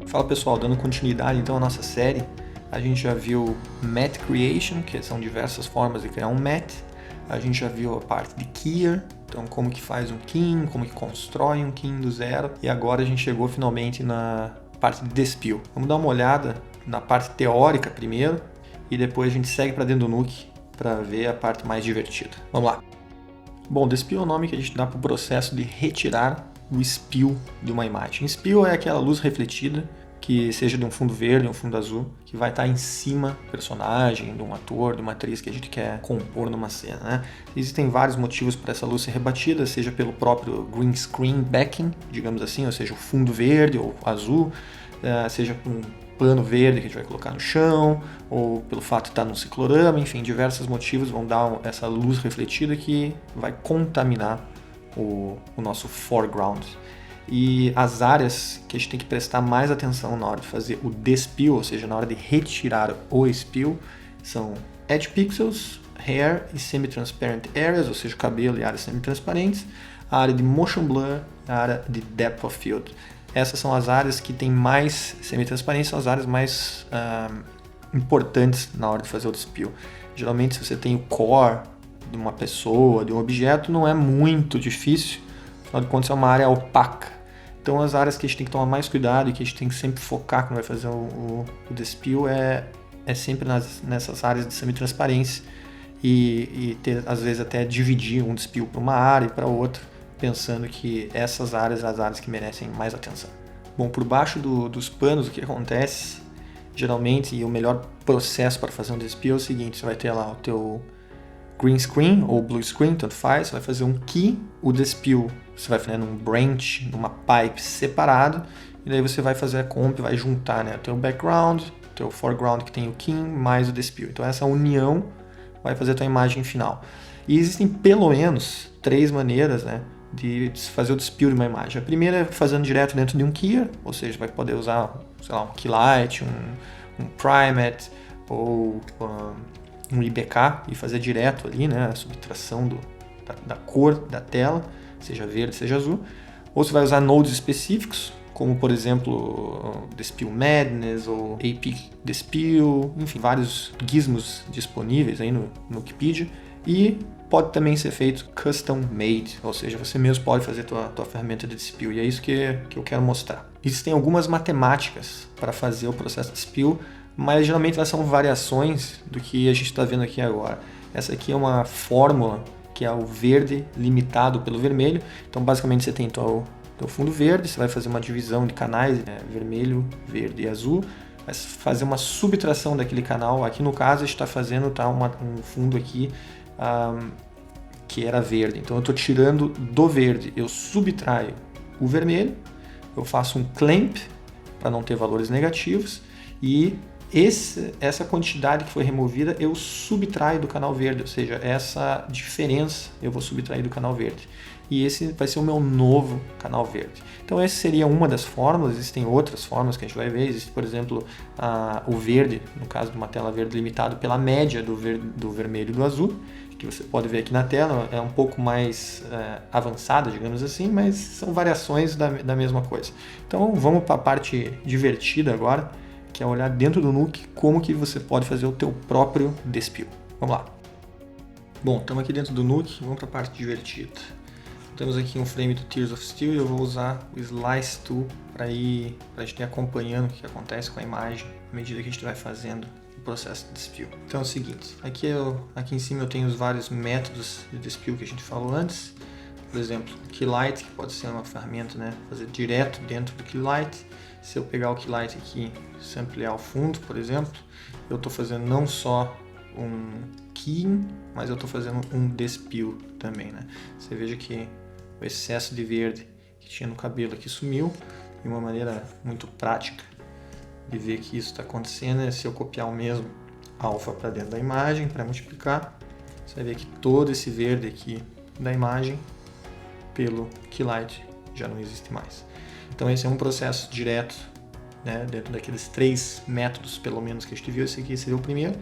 Fala pessoal, dando continuidade então à nossa série, a gente já viu Matte Creation, que são diversas formas de criar um matte. A gente já viu a parte de Keyer, então como que faz um Keying, como que constrói um Keying do zero. E agora a gente chegou finalmente na parte de Despill. Vamos dar uma olhada na parte teórica primeiro e depois a gente segue para dentro do Nuke para ver a parte mais divertida. Vamos lá. Bom, Despill é o nome que a gente dá para o processo de retirar o spill de uma imagem. Spill é aquela luz refletida, que seja de um fundo verde ou um fundo azul, que vai estar em cima do personagem, de um ator, de uma atriz que a gente quer compor numa cena, né? Existem vários motivos para essa luz ser rebatida, seja pelo próprio green screen backing, digamos assim, ou seja, o fundo verde ou azul, seja por um plano verde que a gente vai colocar no chão, ou pelo fato de estar num ciclorama, enfim, diversos motivos vão dar essa luz refletida que vai contaminar o nosso foreground. E as áreas que a gente tem que prestar mais atenção na hora de fazer o despill, ou seja, na hora de retirar o spill, são edge pixels, hair e semi-transparent areas, ou seja, cabelo e áreas semi-transparentes, a área de motion blur e a área de depth of field. Essas são as áreas que têm mais semi-transparência, são as áreas mais importantes na hora de fazer o despill. Geralmente, se você tem o core de uma pessoa, de um objeto, não é muito difícil, afinal de contas é uma área opaca. Então as áreas que a gente tem que tomar mais cuidado e que a gente tem que sempre focar quando vai fazer o despill é sempre nessas áreas de semi-transparência e ter, às vezes, até dividir um despill para uma área e para outra, pensando que essas áreas são as áreas que merecem mais atenção. Bom, por baixo dos panos, o que acontece geralmente, e o melhor processo para fazer um despill é o seguinte: você vai ter lá o teu green screen ou blue screen, tanto faz, você vai fazer um key, o despill você vai fazer num branch, numa pipe separado, e daí você vai fazer a comp, vai juntar, né, o teu background, o teu foreground que tem o key, mais o despill. Então essa união vai fazer a tua imagem final. E existem pelo menos 3 maneiras, né, de fazer o despill de uma imagem. A primeira é fazendo direto dentro de um keyer, ou seja, vai poder usar, sei lá, um keylight, um primet, ou um IBK e fazer direto ali, né, a subtração da cor da tela, seja verde, seja azul. Ou você vai usar nodes específicos, como por exemplo Despill Madness ou AP Despill, enfim, vários gizmos disponíveis aí no Wikipedia. E pode também ser feito custom made, ou seja, você mesmo pode fazer tua ferramenta de despill, e é isso que eu quero mostrar. Existem algumas matemáticas para fazer o processo de despill, mas geralmente elas são variações do que a gente está vendo aqui agora. Essa aqui é uma fórmula que é o verde limitado pelo vermelho. Então basicamente você tem teu fundo verde, você vai fazer uma divisão de canais, né, vermelho, verde e azul, vai fazer uma subtração daquele canal. Aqui no caso a gente está fazendo um fundo aqui que era verde, então eu estou tirando do verde, eu subtraio o vermelho, eu faço um clamp para não ter valores negativos e essa quantidade que foi removida eu subtraio do canal verde, ou seja, essa diferença eu vou subtrair do canal verde. E esse vai ser o meu novo canal verde. Então essa seria uma das fórmulas, existem outras fórmulas que a gente vai ver. Existe, por exemplo, o verde, no caso de uma tela verde limitado pela média do vermelho e do azul, que você pode ver aqui na tela, é um pouco mais avançada, digamos assim, mas são variações da mesma coisa. Então vamos para a parte divertida agora, que é olhar dentro do Nuke como que você pode fazer o teu próprio despill. Vamos lá. Bom, estamos aqui dentro do Nuke, vamos para a parte divertida. Temos aqui um frame do Tears of Steel e eu vou usar o Slice Tool para a gente ir acompanhando o que acontece com a imagem à medida que a gente vai fazendo o processo de despill. Então é o seguinte, aqui em cima eu tenho os vários métodos de despill que a gente falou antes. Por exemplo, o Keylight, que pode ser uma ferramenta, né, fazer direto dentro do Keylight. Se eu pegar o Keylight aqui e ampliar o fundo, por exemplo, eu estou fazendo não só um keying, mas eu estou fazendo um despill também, né? Você veja que o excesso de verde que tinha no cabelo aqui sumiu, e uma maneira muito prática de ver que isso está acontecendo é se eu copiar o mesmo alpha para dentro da imagem, para multiplicar, você vai ver que todo esse verde aqui da imagem pelo Keylight já não existe mais. Então esse é um processo direto, né, dentro daqueles 3 métodos pelo menos que a gente viu. Esse aqui seria o primeiro,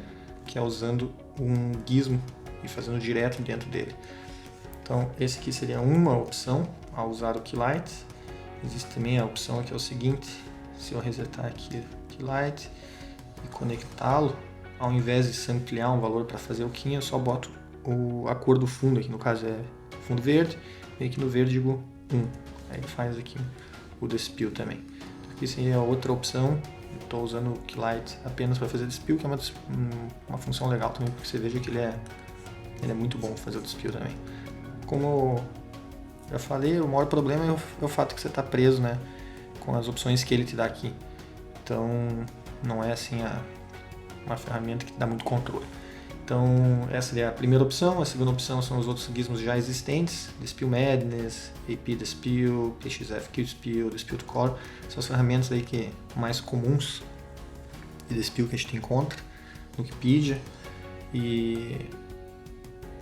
que é usando um gizmo e fazendo direto dentro dele. Então esse aqui seria uma opção ao usar o Keylight. Existe também a opção que é o seguinte: se eu resetar aqui o Light e conectá-lo, ao invés de samplear um valor para fazer o Kin, eu só boto a cor do fundo aqui, no caso é fundo verde, e aqui no verde digo 1. Aí ele faz aqui o Dispel também. Então, aqui seria outra opção. Estou usando o Keylight apenas para fazer Dispel, que é uma função legal também, porque você veja que ele é muito bom fazer o Dispel também. Como eu já falei, o maior problema é o fato que você está preso, né, com as opções que ele te dá aqui. Então não é assim uma ferramenta que te dá muito controle. Então essa é a primeira opção. A segunda opção são os outros gizmos já existentes: Dispel Madness, AP Dispel, PXF Dispel, Dispel to Core. São as ferramentas aí mais comuns de Dispel que a gente encontra no Wikipedia. E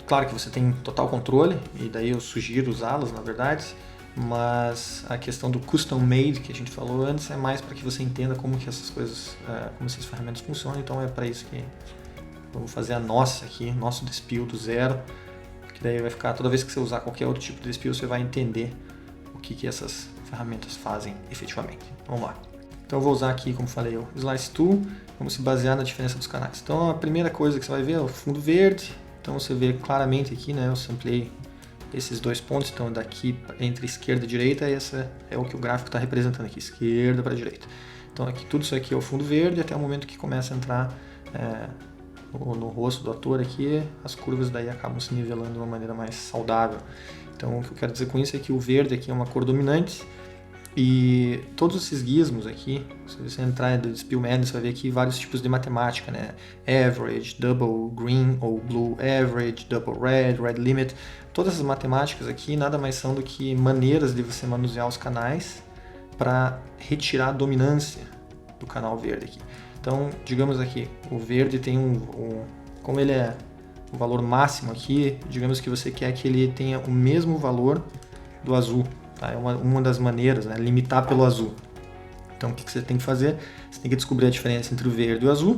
claro que você tem total controle, e daí eu sugiro usá-las, na verdade, mas a questão do custom made que a gente falou antes é mais para que você entenda como que essas coisas, como essas ferramentas funcionam. Então é para isso que vamos fazer a nossa aqui, nosso Dispel do zero, que daí vai ficar, toda vez que você usar qualquer outro tipo de Dispel, você vai entender o que essas ferramentas fazem efetivamente. Vamos lá. Então eu vou usar aqui, como falei, o Slice Tool, vamos se basear na diferença dos canais. Então a primeira coisa que você vai ver é o fundo verde. Então você vê claramente aqui, né, eu samplei esses dois pontos, então daqui entre esquerda e direita, essa é o que o gráfico está representando aqui, esquerda para direita. Então aqui, tudo isso aqui é o fundo verde, até o momento que começa a entrar no rosto do ator aqui, as curvas daí acabam se nivelando de uma maneira mais saudável. Então o que eu quero dizer com isso é que o verde aqui é uma cor dominante, e todos esses gizmos aqui, se você entrar no Dispel Madness, você vai ver aqui vários tipos de matemática, né? Average, Double Green ou Blue Average, Double Red, Red Limit. Todas essas matemáticas aqui nada mais são do que maneiras de você manusear os canais para retirar a dominância do canal verde aqui. Então, digamos aqui, o verde tem como ele é o valor máximo aqui, digamos que você quer que ele tenha o mesmo valor do azul. Tá? É uma das maneiras, né? Limitar pelo azul. Então o que você tem que fazer? Você tem que descobrir a diferença entre o verde e o azul.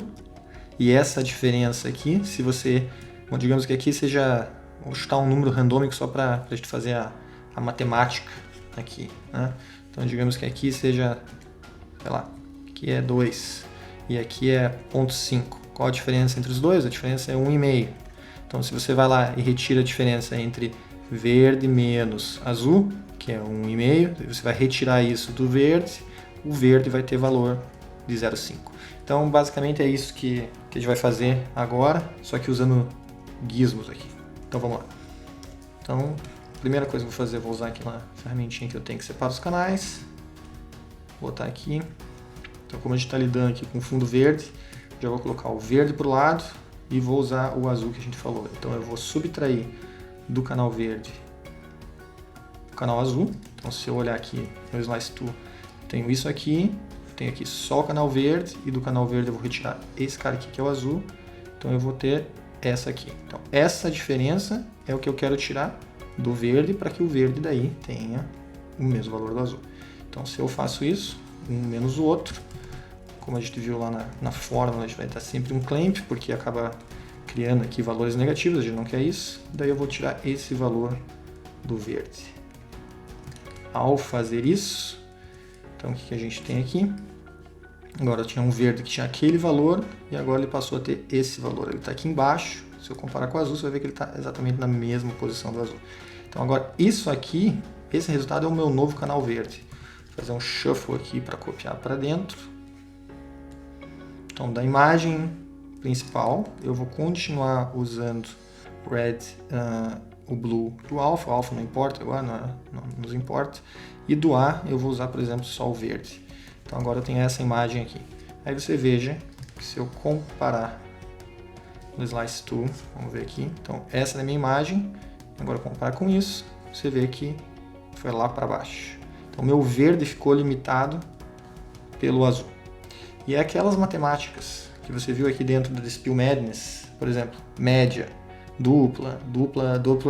E essa diferença aqui, se você, bom, digamos que aqui seja, vou chutar um número randômico só para a gente fazer a matemática aqui, né? Então digamos que aqui seja, sei lá, aqui é 2 e aqui é 0,5. Qual a diferença entre os dois? A diferença é 1,5. Então se você vai lá e retira a diferença entre verde menos azul, que é 1,5, você vai retirar isso do verde, o verde vai ter valor de 0,5. Então, basicamente é isso que a gente vai fazer agora, só que usando gizmos aqui. Então, vamos lá. Então, a primeira coisa que eu vou fazer, eu vou usar aqui uma ferramentinha que eu tenho que separar os canais. Vou botar aqui. Então, como a gente está lidando aqui com fundo verde, já vou colocar o verde para o lado e vou usar o azul que a gente falou. Então, eu vou subtrair do canal verde o canal azul. Então se eu olhar aqui no Slice Tool, tenho isso aqui, tenho aqui só o canal verde, e do canal verde eu vou retirar esse cara aqui que é o azul, então eu vou ter essa aqui. Então essa diferença é o que eu quero tirar do verde para que o verde daí tenha o mesmo valor do azul. Então se eu faço isso, um menos o outro, como a gente viu lá na fórmula, a gente vai dar sempre um clamp, porque acaba criando aqui valores negativos, a gente não quer isso, daí eu vou tirar esse valor do verde. Ao fazer isso, então o que a gente tem aqui? Agora eu tinha um verde que tinha aquele valor, e agora ele passou a ter esse valor. Ele está aqui embaixo, se eu comparar com o azul, você vai ver que ele está exatamente na mesma posição do azul. Então agora isso aqui, esse resultado é o meu novo canal verde. Vou fazer um shuffle aqui para copiar para dentro. Então da imagem principal, eu vou continuar usando o blue do alpha, o alpha não importa agora, não nos importa, e do A eu vou usar, por exemplo, só o verde. Então agora eu tenho essa imagem aqui. Aí você veja que se eu comparar no Slice Tool, vamos ver aqui, então essa é a minha imagem, agora comparar com isso, você vê que foi lá para baixo. Então o meu verde ficou limitado pelo azul. E é aquelas matemáticas que você viu aqui dentro do Dispel Madness, por exemplo, média, dupla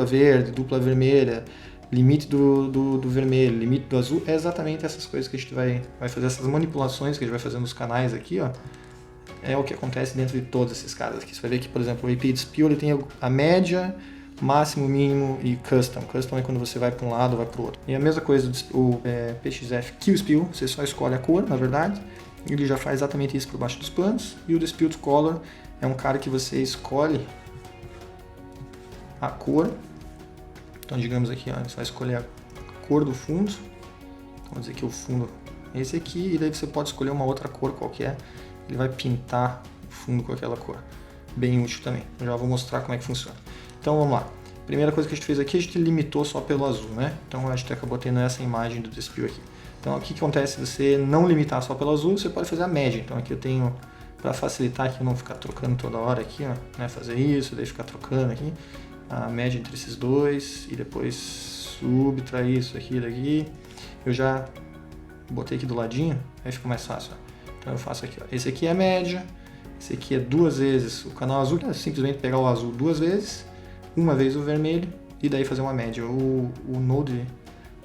verde, dupla vermelha, limite do vermelho, limite do azul, é exatamente essas coisas que a gente vai fazer, essas manipulações que a gente vai fazer nos canais aqui, ó, é o que acontece dentro de todos esses caras aqui. Você vai ver que, por exemplo, o AP Dispel ele tem a média, máximo, mínimo e custom. Custom é quando você vai para um lado ou vai para o outro. E a mesma coisa o PXF QSpill, você só escolhe a cor, na verdade. Ele já faz exatamente isso por baixo dos panos. E o Dispel to Color é um cara que você escolhe a cor. Então, digamos aqui, ó, você vai escolher a cor do fundo. Vamos dizer que o fundo é esse aqui. E daí você pode escolher uma outra cor qualquer. Ele vai pintar o fundo com aquela cor. Bem útil também. Eu já vou mostrar como é que funciona. Então vamos lá. Primeira coisa que a gente fez aqui, a gente limitou só pelo azul, né? Então a gente acabou tendo essa imagem do Dispel aqui. Então o que acontece se você não limitar só pelo azul, você pode fazer a média. Então aqui eu tenho, para facilitar aqui, eu não ficar trocando toda hora aqui, ó, né? Fazer isso, daí ficar trocando aqui. A média entre esses dois e depois subtrair isso aqui daqui. Eu já botei aqui do ladinho, aí fica mais fácil, ó. Então eu faço aqui, ó. Esse aqui é a média. Esse aqui é 2 vezes o canal azul, que é simplesmente pegar o azul 2 vezes, uma vez o vermelho, e daí fazer uma média. O Node,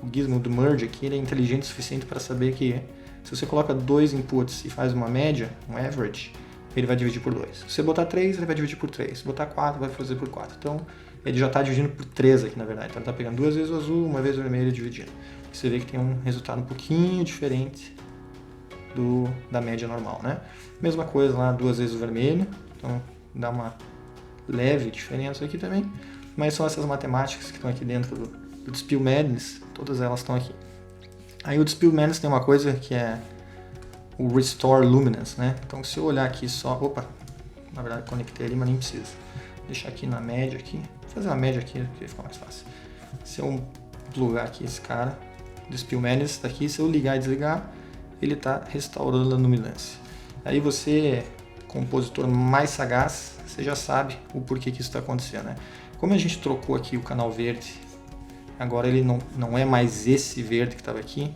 o gizmo do merge aqui, ele é inteligente o suficiente para saber que se você coloca 2 inputs e faz uma média, um average, ele vai dividir por 2. Se você botar 3, ele vai dividir por 3. Se botar 4, vai fazer por 4. Então, ele já está dividindo por 3 aqui, na verdade. Então, ele está pegando 2 vezes o azul, uma vez o vermelho e dividindo. Você vê que tem um resultado um pouquinho diferente da média normal, né? Mesma coisa lá, 2 vezes o vermelho, então dá uma leve diferença aqui também, mas são essas matemáticas que estão aqui dentro do Dispel Madness, todas elas estão aqui. Aí o Dispel Madness tem uma coisa que é o Restore Luminance, né? Então se eu olhar aqui só, opa, na verdade conectei ali, mas nem precisa. Deixar aqui na média aqui, vou fazer uma média aqui, porque fica mais fácil. Se eu plugar aqui esse cara, Dispel Madness daqui, se eu ligar e desligar, ele está restaurando a luminância. Aí você, compositor mais sagaz, você já sabe o porquê que isso está acontecendo, né? Como a gente trocou aqui o canal verde, agora ele não é mais esse verde que estava aqui,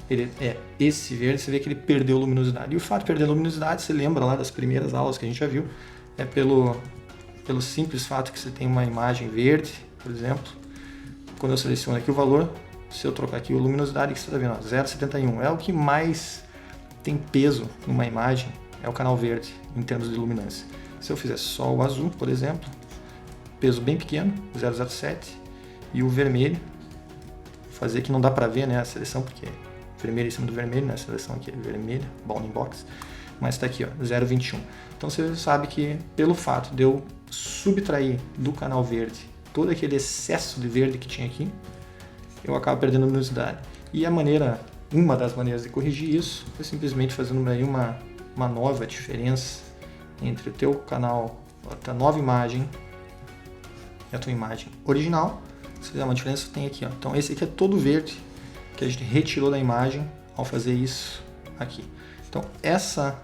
ele é esse verde, você vê que ele perdeu luminosidade. E o fato de perder luminosidade, você lembra lá das primeiras aulas que a gente já viu, é pelo simples fato que você tem uma imagem verde, por exemplo. Quando eu seleciono aqui o valor, se eu trocar aqui a luminosidade, que você está vendo, 0,71, é o que mais tem peso numa imagem, é o canal verde, em termos de luminância. Se eu fizer só o azul, por exemplo, peso bem pequeno, 0,07, e o vermelho, fazer que não dá para ver, né, a seleção, porque vermelho em cima do vermelho, né, a seleção aqui é vermelha, bounding box, mas está aqui, ó, 0,21. Então você sabe que pelo fato de eu subtrair do canal verde todo aquele excesso de verde que tinha aqui, eu acabo perdendo luminosidade. E uma das maneiras de corrigir isso é simplesmente fazendo aí uma nova diferença entre o teu canal, a tua nova imagem e a tua imagem original. Se fizer uma diferença, tem aqui, ó. Então esse aqui é todo verde que a gente retirou da imagem ao fazer isso aqui. Então essa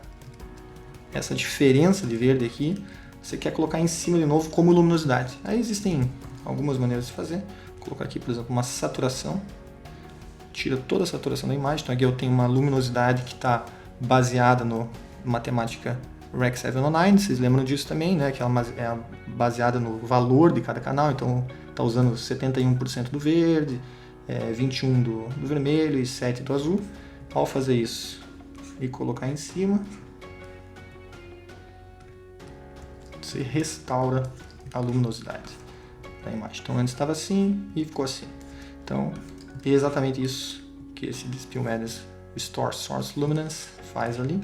diferença de verde aqui, você quer colocar em cima de novo como luminosidade. Aí existem algumas maneiras de fazer. Vou colocar aqui, por exemplo, uma saturação. Tira toda a saturação da imagem. Então aqui eu tenho uma luminosidade que está baseada no matemática Rec 709. Vocês lembram disso também, né? Que ela é baseada no valor de cada canal. Então está usando 71% do verde, 21% do vermelho e 7% do azul. Ao fazer isso e colocar em cima, você restaura a luminosidade da imagem. Então antes estava assim e ficou assim. Então é exatamente isso que esse Dispel Madness Restore Source Luminance faz ali,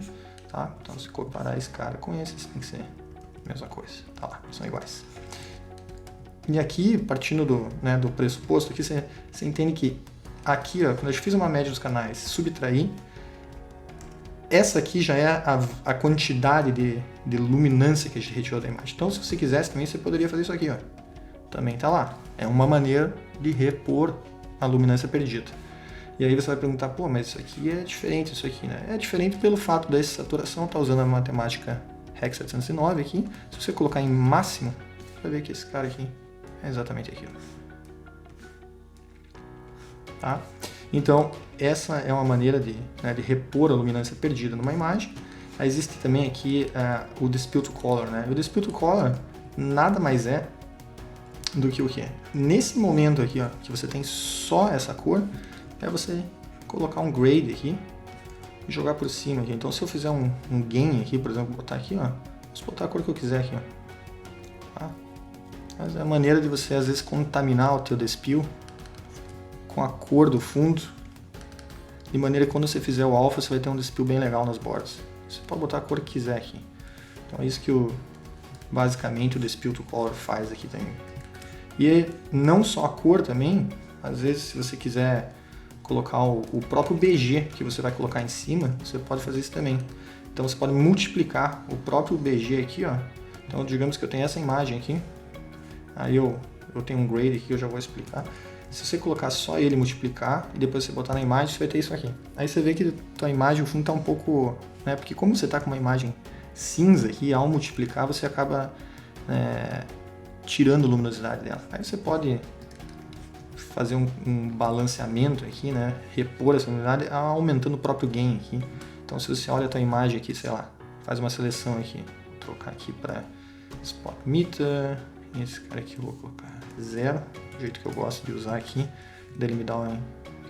tá? Então se comparar esse cara com esse, tem que ser a mesma coisa, tá lá, são iguais. E aqui, partindo do pressuposto, aqui você entende que aqui, ó, quando eu fiz uma média dos canais, subtrair, essa aqui já é a quantidade de luminância que a gente retirou da imagem. Então se você quisesse também, você poderia fazer isso aqui, ó. Também tá lá. É uma maneira de repor a luminância perdida. E aí você vai perguntar, pô, mas isso aqui é diferente, isso aqui, né? É diferente pelo fato dessa saturação, tá usando a matemática Rec 709 aqui. Se você colocar em máximo, você vai ver que esse cara aqui é exatamente aquilo. Tá? Então, essa é uma maneira de repor a luminância perdida numa imagem. Aí existe também aqui o Dispel to Color, né? O Dispel to Color nada mais é do que o quê? Nesse momento aqui, ó, que você tem só essa cor, é você colocar um grade aqui e jogar por cima aqui. Então, se eu fizer um gain aqui, por exemplo, botar aqui, ó, posso botar a cor que eu quiser aqui, ó. Tá? Mas é a maneira de você, às vezes, contaminar o teu despill com a cor do fundo, de maneira que quando você fizer o alpha, você vai ter um despill bem legal nas bordas. Você pode botar a cor que quiser aqui. Então é isso que basicamente o despill to color faz aqui também. E não só a cor também, às vezes se você quiser colocar o próprio BG que você vai colocar em cima, você pode fazer isso também. Então você pode multiplicar o próprio BG aqui, ó. Então digamos que eu tenho essa imagem aqui, aí eu tenho um grade aqui, eu já vou explicar. Se você colocar só ele, multiplicar, e depois você botar na imagem, você vai ter isso aqui. Aí você vê que a tua imagem, o fundo está um pouco... né? Porque como você está com uma imagem cinza aqui, ao multiplicar você acaba tirando a luminosidade dela. Aí você pode fazer um balanceamento aqui, né? Repor essa luminosidade aumentando o próprio gain aqui. Então se você olha a tua imagem aqui, sei lá, faz uma seleção aqui, vou trocar aqui para Spot Meter, esse cara aqui eu vou colocar 0, do jeito que eu gosto de usar aqui, daí ele me dá um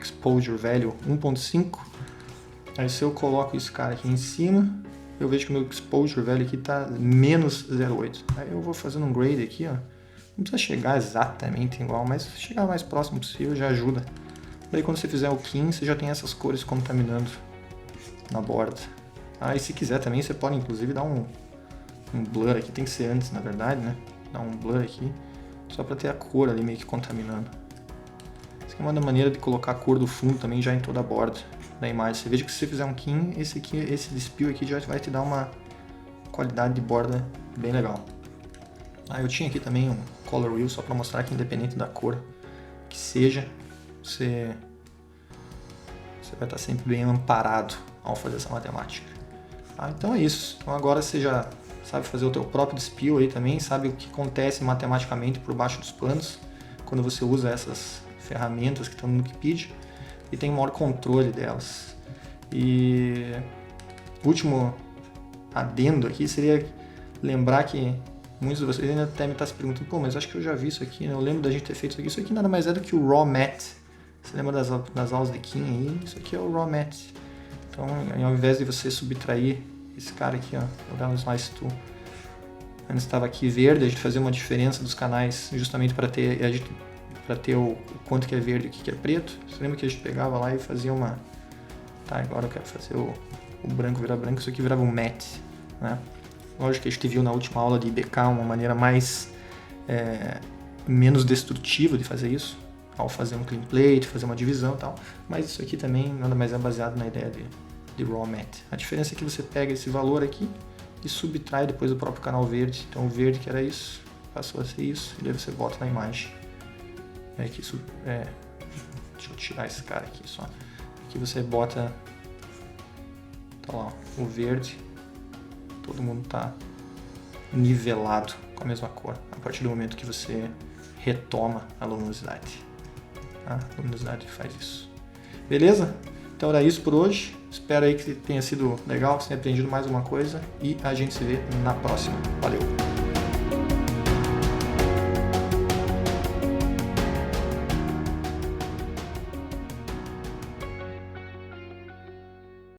Exposure Value 1.5, aí se eu coloco esse cara aqui em cima, eu vejo que o meu Exposure Value aqui está menos 0.8, aí eu vou fazendo um grade aqui, ó. Não precisa chegar exatamente igual, mas chegar o mais próximo possível já ajuda. Daí quando você fizer o King, você já tem essas cores contaminando na borda. E se quiser também, você pode inclusive dar um blur aqui, tem que ser antes na verdade, né? Dar um blur aqui, só para ter a cor ali meio que contaminando. Essa aqui é uma maneira de colocar a cor do fundo também já em toda a borda da imagem. Você veja que se você fizer um King, esse despill aqui já vai te dar uma qualidade de borda bem legal. Eu tinha aqui também um Color Wheel só para mostrar que independente da cor que seja, você vai estar sempre bem amparado ao fazer essa matemática. Então é isso. Então agora você já sabe fazer o teu próprio despill aí também, sabe o que acontece matematicamente por baixo dos panos quando você usa essas ferramentas que estão no Wikipedia e tem um maior controle delas. E o último adendo aqui seria lembrar que muitos de vocês ainda devem estar se perguntando, pô, mas acho que eu já vi isso aqui, né? Eu lembro da gente ter feito isso aqui. Isso aqui nada mais é do que o Raw Matte. Você lembra das aulas de King aí? Isso aqui é o Raw Matte. Então, ao invés de você subtrair esse cara aqui, ó, vou dar um Slice Tool. Antes estava aqui verde, a gente fazia uma diferença dos canais justamente para ter o quanto que é verde e o que é preto. Você lembra que a gente pegava lá e fazia uma... Tá, agora eu quero fazer o branco virar branco, isso aqui virava um matte, né? Lógico que a gente viu na última aula de IBK uma maneira menos destrutiva de fazer isso, ao fazer um clean plate, fazer uma divisão e tal, mas isso aqui também nada mais é baseado na ideia de Raw Matte. A diferença é que você pega esse valor aqui e subtrai depois do próprio canal verde. Então o verde que era isso, passou a ser isso, e daí você bota na imagem. Deixa eu tirar esse cara aqui só. Aqui você bota, tá lá, o verde, todo mundo está nivelado com a mesma cor, a partir do momento que você retoma a luminosidade. A luminosidade faz isso. Beleza? Então era isso por hoje. Espero aí que tenha sido legal, que você tenha aprendido mais alguma coisa e a gente se vê na próxima. Valeu!